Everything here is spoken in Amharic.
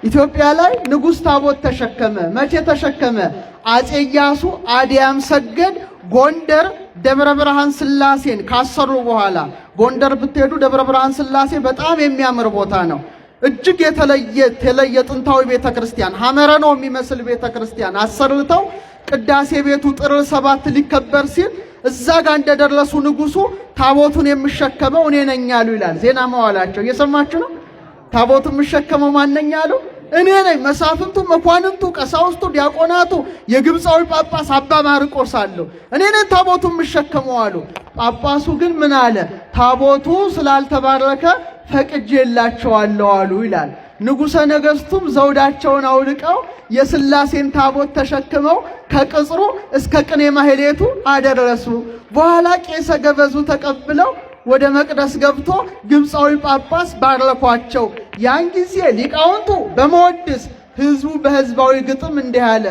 ኢትዮጵያ ላይ ንጉሥ ታቦት ተሸከመ። መቼ ተሸከመ? አፄ ኢያሱ አዲያም ሰገድ ጎንደር ደብረ ብርሃን ስላሴን ካሰሩ በኋላ። ጎንደር ብትሄዱ ደብረ ብርሃን ስላሴ በጣም የሚያምር ቦታ ነው። እጅግ የተለየ ጥንታዊ ቤተክርስቲያን ሐመረ ነው የሚመስል ቤተክርስቲያን አሰርተው ቅዳሴ ቤቱ ጥር 7 ሊከበር ሲል እዛ ጋር እንደደረሱ ንጉሱ ታቦቱን የሚሸከመው እኔ ነኝ አሉ ይላል ዜና መዋዕላቸው። እየሰማችሁ ነው? ታቦቱን የሚሸከመው ማንኛ አሉ? እኔ ነኝ። መሳፍንቱ፣ መኳንንቱ፣ ቀሳውስቱ፣ ዲያቆናቱ፣ የግብፃዊ ጳጳስ አባ ማርቆስ አሉ። እኔ ነኝ ታቦቱን የሚሸከመው አሉ። ጳጳሱ ግን ምን አለ? ታቦቱ ስላልተባረከ ፈቅጄላቸዋለሁ አሉ ይላል። ንጉሠ ነገሥቱም ዘውዳቸውን አውልቀው የሥላሴን ታቦት ተሸክመው ከቅጽሩ እስከ ቅኔ ማህሌቱ አደረሱ። በኋላ ቄሰ ገበዙ ተቀብለው ወደ መቅደስ ገብቶ ግብፃዊ ጳጳስ ባረኳቸው። ያን ጊዜ ሊቃውንቱ በመወድስ ሕዝቡ በሕዝባዊ ግጥም እንዲህ አለ።